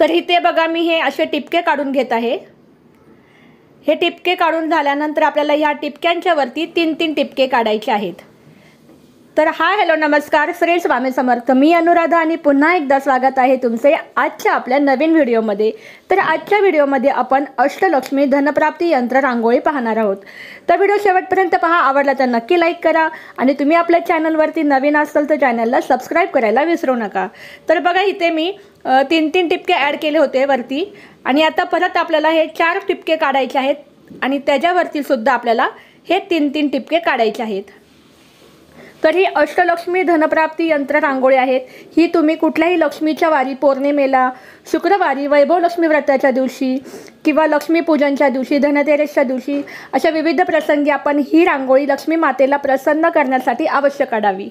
तर इथे बघा मी हे असे टिपके काढून घेत आहे। हे टिपके काढून झाल्यानंतर आपल्याला ह्या टिपक्यांच्या वरती 3-3 टिपके काढायचे आहेत। तर हॅलो नमस्कार, श्री स्वामी समर्थ। मी अनुराधा आणि पुन्हा एकदा स्वागत आहे तुमचे आजच्या आपल्या नवीन व्हिडिओमध्ये। तर आजच्या व्हिडिओमध्ये आपण अष्टलक्ष्मी धनप्राप्ती यंत्र रांगोळी पाहणार आहोत। तर व्हिडिओ शेवटपर्यंत पहा, आवडला तर नक्की लाईक करा आणि तुम्ही आपल्या चॅनलवरती नवीन असाल तर चॅनलला सबस्क्राइब करायला विसरू नका। तर बघा इथे मी 3-3 टिपके ॲड केले होते वरती आणि आता परत आपल्याला हे 4 टिपके काढायचे आहेत आणि त्याच्यावरती सुद्धा आपल्याला हे 3-3 टिपके काढायचे आहेत। तर ही अष्टलक्ष्मी धनप्राप्ती यंत्र रांगोळी आहेत। ही तुम्ही कुठल्याही लक्ष्मीच्या वारी, पौर्णिमेला, शुक्रवारी, वैभव लक्ष्मी व्रताच्या दिवशी किंवा लक्ष्मीपूजनच्या दिवशी, धनतेरसच्या दिवशी अशा विविध प्रसंगी आपण ही रांगोळी लक्ष्मी मातेला प्रसन्न करण्यासाठी अवश्य काढावी।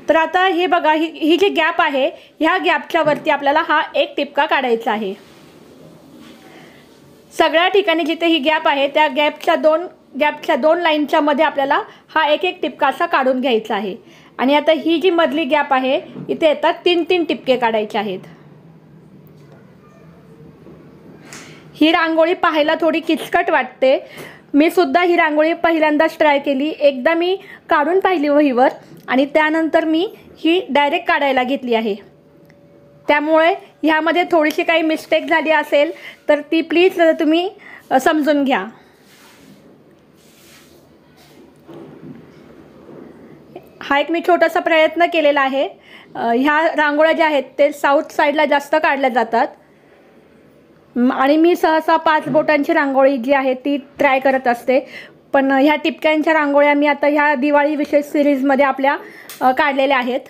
तर आता हे बघा, ही जी गॅप आहे ह्या गॅपच्या वरती आपल्याला हा एक टिपका काढायचा आहे। सगळ्या ठिकाणी जिथे ही गॅप आहे त्या गॅपच्या दोन लाईनच्या मध्ये आपल्याला हा एक टिपका असा काढून घ्यायचा आहे। आणि आता ही जी मधली गॅप आहे इथे येतात 3-3 टिपके काढायचे आहेत। ही रांगोळी पाहायला थोडी किचकट वाटते। मी सुद्धा ही रांगोळी पहिल्यांदाच ट्राय केली। एकदा मी काढून पाहिली वहीवर आणि त्यानंतर मी ही डायरेक्ट काढायला घेतली आहे। त्यामुळे ह्यामध्ये थोडीशी काही मिस्टेक झाली असेल तर ती प्लीज तुम्ही समजून घ्या। हा एक मी छोटासा प्रयत्न केलेला आहे। ह्या रांगोळ्या ज्या आहेत ते साऊथ साईडला जास्त काढल्या जातात आणि मी सहसा 5 बोटांची रांगोळी जी आहे ती ट्राय करत असते। पण ह्या टिपक्यांच्या रांगोळ्या मी आता ह्या दिवाळी विशेष सिरीजमध्ये आपल्या काढलेल्या आहेत।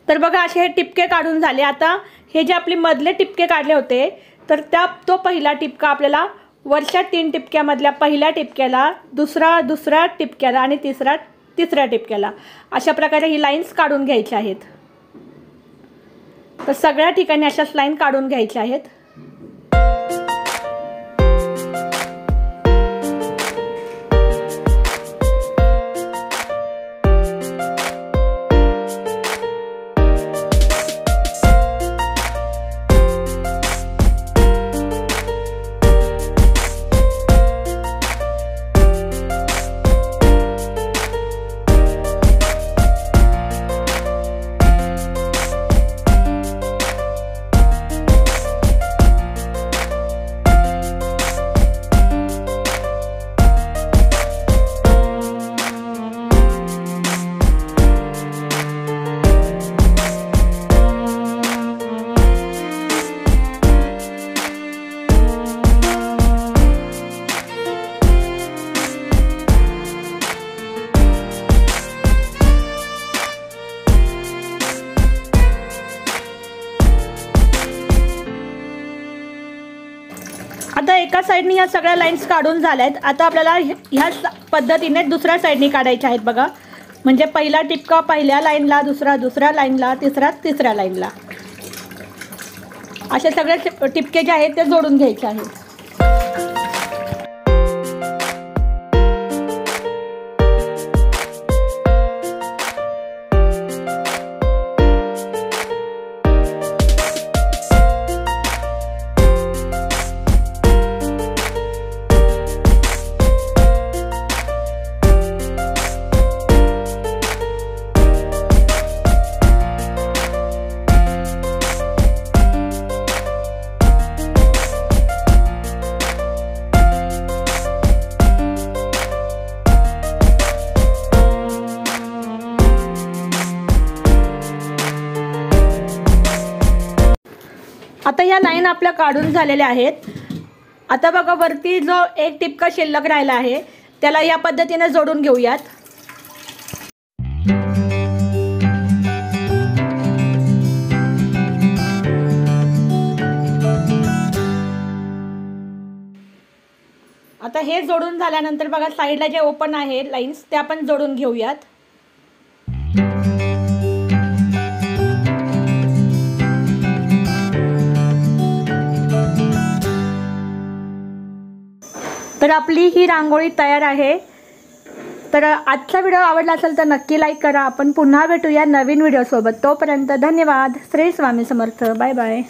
तर बघा असे हे टिपके काढून झाले। आता हे जे आपले मधले टिपके काढले होते तर तो पहिला टिपका आपल्याला वरच्या 3 टिपक्यामधल्या पहिल्या टिपक्याला, दुसऱ्या टिपक्याला आणि तिसऱ्या टिपक्याला अशा प्रकारे ही लाईन्स काढून घ्यायच्या आहेत। तर सगळ्या ठिकाणी अशाच लाईन काढून घ्यायच्या आहेत। आता एका साइडनी या सगळ्या लाईन्स काढून झाल्यात। आता आपल्याला ह्या पद्धतीने दुसऱ्या साइडनी काढायच्या आहेत बघा। म्हणजे पहिला टिपका पहिल्या लाईनला, दुसऱ्या लाईनला, तिसऱ्या लाईनला असे सगळे टिपके जे आहेत ते जोडून घ्यायचे आहेत। आता या लाईन आपल्या काढून झालेल्या आहेत। आता बघा वरती जो एक टिपका शिल्लक राहिला आहे त्याला या पद्धतीने जोडून घेऊयात। आता हे जोडून झाल्यानंतर बघा साईडला जे ओपन आहे लाईन्स ते आपण जोडून घेऊयात। तर आपली ही रांगोळी तयार आहे। तर आजचा व्हिडिओ आवडला असेल तर नक्की लाईक करा. आपण पुन्हा भेटूया नवीन व्हिडिओसोबत. तोपर्यंत धन्यवाद. श्री स्वामी समर्थ. Bye bye.